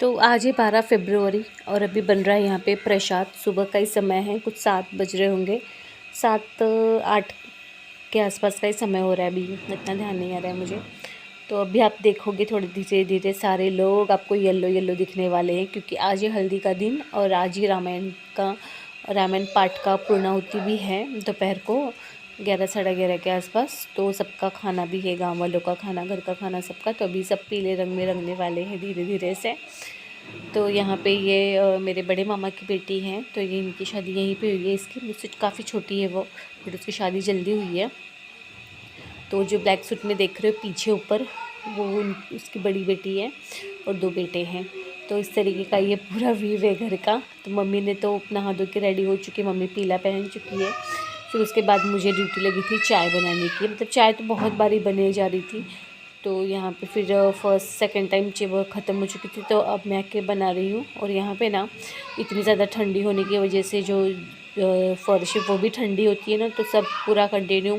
तो आज है 12 फरवरी और अभी बन रहा है यहाँ पे प्रसाद। सुबह का ही समय है, कुछ 7 बज रहे होंगे, 7-8 के आसपास का ही समय हो रहा है। अभी इतना ध्यान नहीं आ रहा है मुझे। तो अभी आप देखोगे थोड़ी धीरे धीरे सारे लोग आपको येलो येलो दिखने वाले हैं, क्योंकि आज है हल्दी का दिन और आज ही रामायण पाठ का पूर्णाहुति भी है दोपहर को 11-11:30 के आसपास। तो सबका खाना भी है, गांव वालों का खाना, घर का खाना, सबका। तो अभी सब पीले रंग में रंगने वाले हैं धीरे धीरे से। तो यहाँ पे ये मेरे बड़े मामा की बेटी हैं, तो ये इनकी शादी यहीं पे हुई है। इसकी मुझसे काफ़ी छोटी है वो, बट उसकी शादी जल्दी हुई है। तो जो ब्लैक सूट में देख रहे हो पीछे ऊपर, वो उसकी बड़ी बेटी है और 2 बेटे हैं। तो इस तरीके का ये पूरा व्यू है घर का। तो मम्मी ने तो नहा धो के रेडी हो चुकी, मम्मी पीला पहन चुकी है। फिर उसके बाद मुझे ड्यूटी लगी थी चाय बनाने की। मतलब चाय तो बहुत बारी बने जा रही थी, तो यहाँ पे फिर फर्स्ट सेकंड टाइम जब ख़त्म हो चुकी थी, तो अब मैं के बना रही हूँ। और यहाँ पे ना इतनी ज़्यादा ठंडी होने की वजह से जो फर्श है वो भी ठंडी होती है ना, तो सब पूरा कंटिन्यू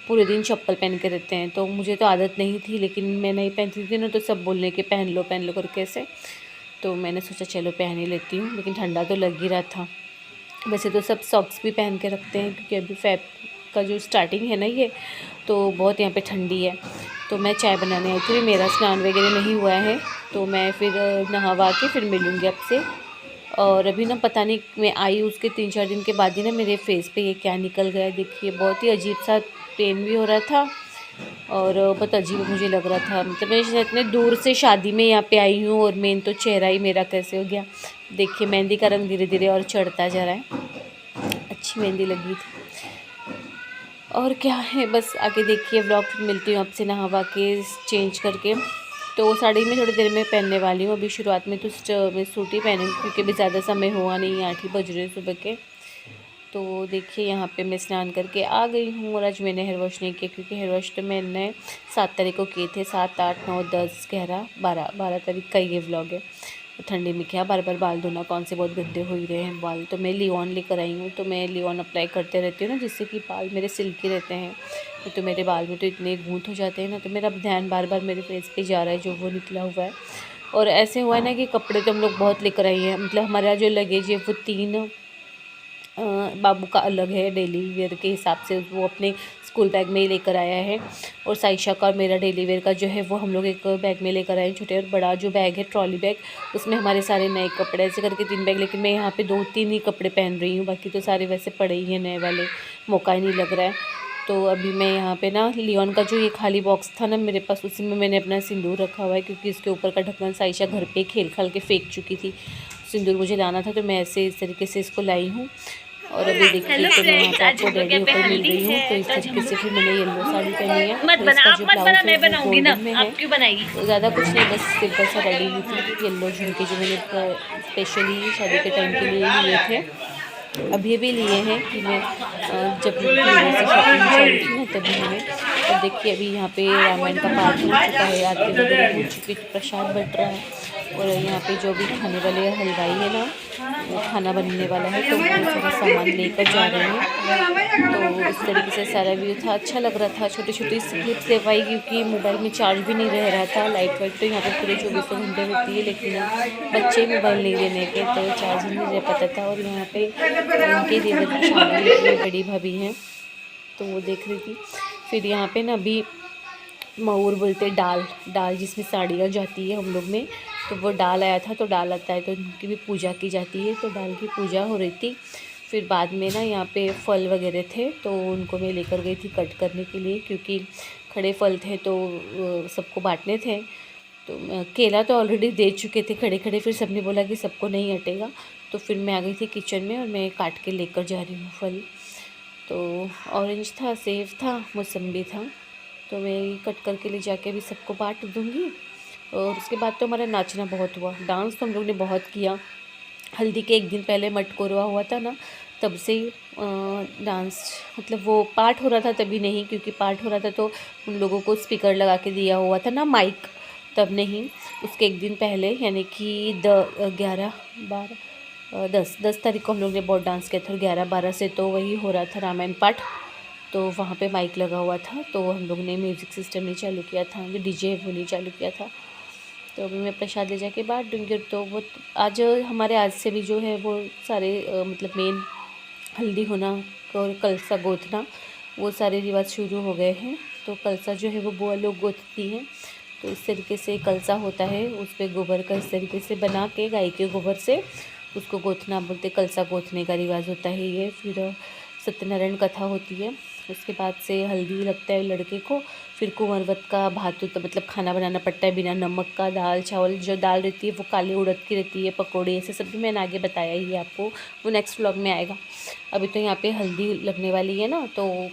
पूरे दिन चप्पल पहन के रहते हैं। तो मुझे तो आदत नहीं थी, लेकिन मैं नहीं पहनती थी ना, तो सब बोलने के पहन लो करके ऐसे। तो मैंने सोचा चलो पहन ही लेती हूँ, लेकिन ठंडा तो लग ही रहा था। वैसे तो सब सॉक्स भी पहन के रखते हैं, क्योंकि अभी फेब का जो स्टार्टिंग है ना ये, तो बहुत यहाँ पे ठंडी है। तो मैं चाय बनाने आई थी, मेरा स्नान वगैरह नहीं हुआ है, तो मैं फिर नहावा के फिर मिलूँगी आपसे। और अभी ना पता नहीं, मैं आई उसके 3-4 दिन के बाद ही ना मेरे फेस पे ये क्या निकल गया। देखिए बहुत ही अजीब सा पेन भी हो रहा था और बहुत अजीब मुझे लग रहा था। मतलब मैं इतने दूर से शादी में यहाँ पे आई हूँ और मेन तो चेहरा ही मेरा कैसे हो गया। देखिए मेहंदी का रंग धीरे धीरे और चढ़ता जा रहा है। अच्छी मेहंदी लगी थी। और क्या है, बस आगे देखिए व्लॉग। फिर मिलती हूँ आपसे नहावा के चेंज करके। तो साड़ी में थोड़ी देर में पहनने वाली हूँ। अभी शुरुआत में तो मैं सूट ही पहनूँगी, क्योंकि अभी ज़्यादा समय हुआ नहीं, 8 ही बज रहे सुबह के। तो देखिए यहाँ पे मैं स्नान करके आ गई हूँ और आज मैंने हेयर वॉश नहीं किया, क्योंकि हेयर वॉश तो मैंने 7 तारीख को किए थे। 7, 8, 9, 10, 11, 12 तारीख का ये व्लॉग है। तो ठंडी में क्या बार बार बाल धोना, कौन से बहुत गंदे हो ही रहे हैं बाल। तो मैं लियोन लेकर आई हूँ, तो मैं लियोन अप्लाई करते रहती हूँ ना, जिससे कि बाल मेरे सिल्की रहते हैं। तो मेरे बाल में तो इतने गूंथ हो जाते हैं ना, तो मेरा ध्यान बार बार मेरे फेस पे जा रहा है जो वो निकला हुआ है। और ऐसे हुआ है ना कि कपड़े तो हम लोग बहुत लेकर आई हैं। मतलब हमारा जो लगेज है वो 3, बाबू का अलग है डेली वेयर के हिसाब से, वो अपने स्कूल बैग में ही लेकर आया है। और साइशा का और मेरा डेली वेयर का जो है वो हम लोग एक बैग में लेकर आए हैं, छोटे। और बड़ा जो बैग है ट्रॉली बैग, उसमें हमारे सारे नए कपड़े, ऐसे करके 3 बैग। लेकिन मैं यहाँ पे 2-3 ही कपड़े पहन रही हूँ, बाकी तो सारे वैसे पड़े ही हैं नए वाले, मौका ही नहीं लग रहा है। तो अभी मैं यहाँ पे ना लियोन का जो ये खाली बॉक्स था ना मेरे पास, उसी में मैंने अपना सिंदूर रखा हुआ है, क्योंकि इसके ऊपर का ढक्कन साइशा घर पे खेल खाल के फेंक चुकी थी। सिंदूर मुझे लाना था, तो मैं ऐसे इस तरीके से इसको लाई हूँ। और अभी देखिए तो मैं यहाँ पे आपको रेडी होकर मिल रही हूँ। तो इस तरीके से फिर मैंने येलो साड़ी पहनी है। मत तो बना, इसका आप जो मत बना, ब्लाउज है मैं वो बनाऊंगी ना। गोल्डन में है। आप क्यों बनाएगी? तो ज़्यादा कुछ नहीं, बस सिंपल सा रेडी हुई थी। येलो झुमके जो मैंने स्पेशली शादी के टाइम के लिए लिए थे, अभी भी लिए हैं कि मैं जब दिल्ली से शॉपिंग चली थी ना तभी मैंने। तो देखिए अभी यहाँ पे रामायण का पाठ हो चुका है, आरती वगैरह हो चुकी है, प्रसाद बट रहा है। और यहाँ पे जो भी खाने वाले हलवाई है ना, वो खाना बनने वाला है, तो वो सारा सामान लेकर जा रहे हैं। तो इस तरीके से सारा व्यू था, अच्छा लग रहा था। छोटी छोटी क्लिप्स ले पाई, क्योंकि मोबाइल में चार्ज भी नहीं रह रहा था। लाइट वाइट तो यहाँ पे पूरे 24 घंटे रहती है, लेकिन बच्चे मोबाइल नहीं लेने के, तो चार्ज ही नहीं रह पाता था। और यहाँ पे उनके देवर की शादी हुई, बड़ी भाभी हैं, तो वो देख रही थी। फिर यहाँ पे ना अभी मऊर बोलते डाल, डाल जिसमें साड़ियाँ जाती है हम लोग में, तो वो डाल आया था। तो डाल आता है तो उनकी भी पूजा की जाती है, तो डाल की पूजा हो रही थी। फिर बाद में ना यहाँ पे फल वगैरह थे, तो उनको मैं लेकर गई थी कट करने के लिए, क्योंकि खड़े फल थे तो सबको बांटने थे। तो केला तो ऑलरेडी दे चुके थे खड़े खड़े, फिर सबने बोला कि सबको नहीं हटेगा। तो फिर मैं आ गई थी किचन में और मैं काट के लेकर जा रही हूँ फल। तो ऑरेंज था, सेब था, मौसम्बी था, तो मैं ये कट करके ले जाके अभी सबको बांट दूँगी। और उसके बाद तो हमारा नाचना बहुत हुआ, डांस तो हम लोग ने बहुत किया। हल्दी के 1 दिन पहले मटकोरवा हुआ था ना, तब से ही डांस, मतलब वो पाठ हो रहा था तभी नहीं, क्योंकि पाठ हो रहा था तो उन लोगों को स्पीकर लगा के दिया हुआ था ना माइक, तब नहीं। उसके 1 दिन पहले, यानी कि 11, 12, 10 तारीख को हम लोग ने बहुत डांस किया था। और 11-12 से तो वही हो रहा था रामायण पाठ, तो वहाँ पे माइक लगा हुआ था, तो हम लोग ने म्यूज़िक सिस्टम नहीं चालू किया था, जो डीजे है वो नहीं चालू किया था। तो अभी मैं प्रसाद ले जाके बांट दूँगी। तो वो आज हमारे आज से भी जो है वो सारे मतलब मेन हल्दी होना और कलसा गोथना वो सारे रिवाज शुरू हो गए हैं। तो कलसा जो है वो बुआ लोग गोथती हैं। तो इस तरीके से कलसा होता है, उस पर गोबर का इस तरीके से बना के गाय के गोबर से उसको गोथना बोलते, कलसा गोथने का रिवाज होता है ये। फिर सत्यनारायण कथा होती है, उसके बाद से हल्दी लगता है लड़के को। फिर कुंवर का भात तो मतलब खाना बनाना पड़ता है बिना नमक का। दाल चावल जो दाल रहती है वो काली उड़द की रहती है, पकौड़े ऐसे सब भी मैंने आगे बताया ही है आपको, वो नेक्स्ट व्लॉग में आएगा। अभी तो यहाँ पे हल्दी लगने वाली है ना, तो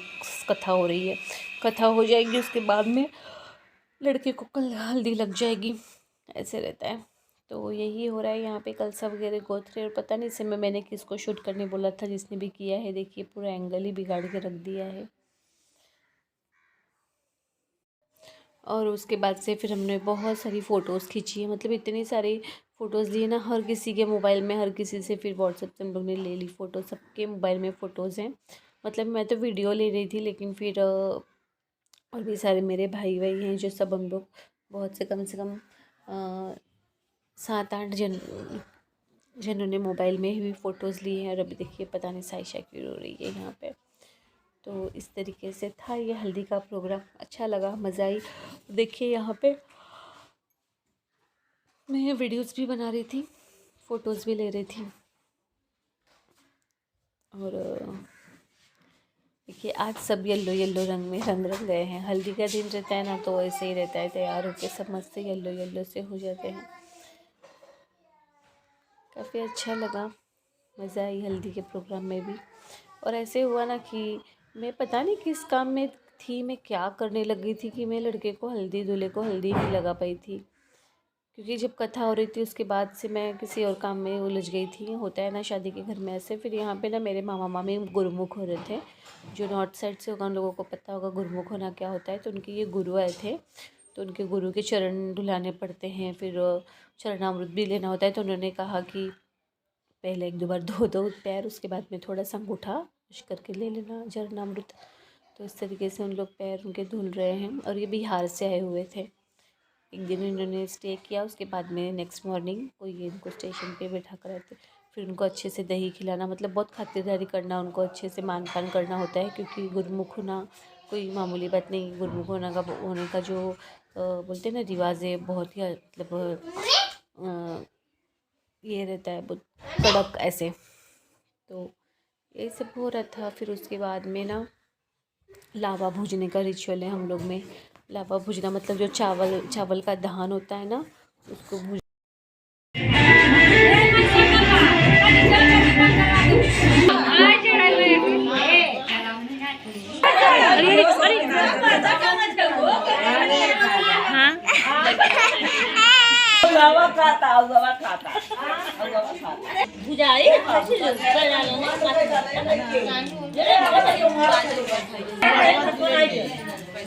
कथा हो रही है। कथा हो जाएगी उसके बाद में लड़के को कल हल्दी लग जाएगी, ऐसे रहता है। तो यही हो रहा है यहाँ पे, कलसा वगैरह गोथ रहे। और पता नहीं इसे मैंने किसको शूट करने बोला था, जिसने भी किया है देखिए पूरा एंगल ही बिगाड़ के रख दिया है। और उसके बाद से फिर हमने बहुत सारी फ़ोटोज़ खींची है, मतलब इतनी सारी फ़ोटोज़ ली ना, हर किसी के मोबाइल में, हर किसी से फिर व्हाट्सएप से हम लोग ने ले ली फ़ोटो। सबके मोबाइल में फ़ोटोज़ हैं। मतलब मैं तो वीडियो ले रही थी, लेकिन फिर और भी सारे मेरे भाई भाई हैं जो सब हम लोग बहुत से कम 7-8 जनों ने मोबाइल में भी फ़ोटोज़ ली हैं। और अभी देखिए पता नहीं साइशा क्यों रो रही है यहाँ पे। तो इस तरीके से था ये हल्दी का प्रोग्राम, अच्छा लगा, मज़ा आई। देखिए यहाँ पे मैं वीडियोस भी बना रही थी, फ़ोटोज़ भी ले रही थी। और देखिए आज सब येलो येलो रंग में रंग गए हैं। हल्दी का दिन रहता है ना, तो ऐसे ही रहता है, तैयार होकर सब मस्त येलो येलो से हो जाते हैं। काफ़ी अच्छा लगा, मज़ा आई हल्दी के प्रोग्राम में भी। और ऐसे हुआ ना कि मैं पता नहीं किस काम में थी, मैं क्या करने लगी थी कि मैं लड़के को हल्दी, दूल्हे को हल्दी नहीं लगा पाई थी। क्योंकि जब कथा हो रही थी उसके बाद से मैं किसी और काम में उलझ गई थी। होता है ना शादी के घर में ऐसे। फिर यहाँ पे ना मेरे मामा मामी गुरुमुख हो रहे थे। जो नॉर्थ साइड से होगा उन लोगों को पता होगा गुरुमुख होना क्या होता है। तो उनके ये गुरु आए थे, तो उनके गुरु के चरण धुलाने पड़ते हैं, फिर चरणामृत भी लेना होता है। तो उन्होंने कहा कि पहले 1-2 बार धो दो पैर, उसके बाद में थोड़ा सा अंगूठा पुश करके ले लेना चरणामृत। तो इस तरीके से उन लोग पैर उनके धुल रहे हैं। और ये बिहार से आए हुए थे। एक दिन इन्होंने स्टे किया, उसके बाद में नेक्स्ट मॉर्निंग कोई इनको स्टेशन पे बैठा कर आते। फिर उनको अच्छे से दही खिलाना, मतलब बहुत खातिरदारी करना, उनको अच्छे से मान पान करना होता है। क्योंकि गुरुमुख होना कोई मामूली बात नहीं। गुरुमुख होने का जो बोलते हैं ना रिवाज है, बहुत ही मतलब ये रहता है बहुत कड़क ऐसे। तो यही सब हो रहा था। फिर उसके बाद में ना लावा भूजने का रिचुअल है हम लोग में। लावा भूजना मतलब जो चावल का दहन होता है ना, उसको भूज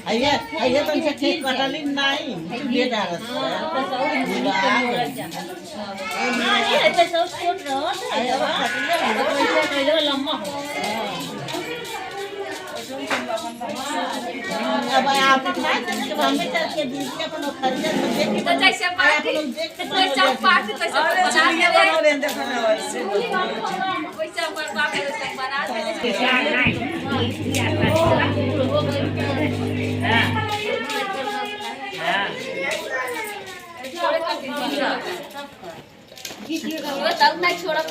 अय्या तुमच्या केक काढाली नाही घे दारात अब आप हमें के दीजिए अपन खरीद के तो जैसे पार्ट तो पार्ट कैसे बना लेंगे वैसे पर पाप से बना दे हां तब नहीं छोड़ा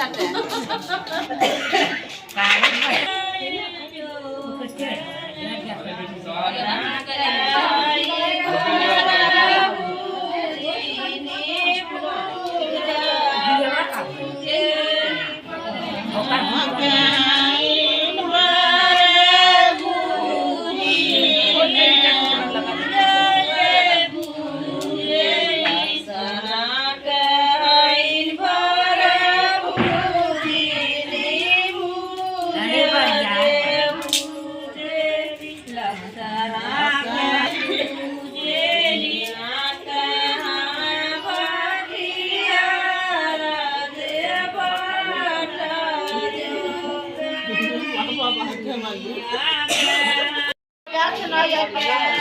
क्या सुना जाता है।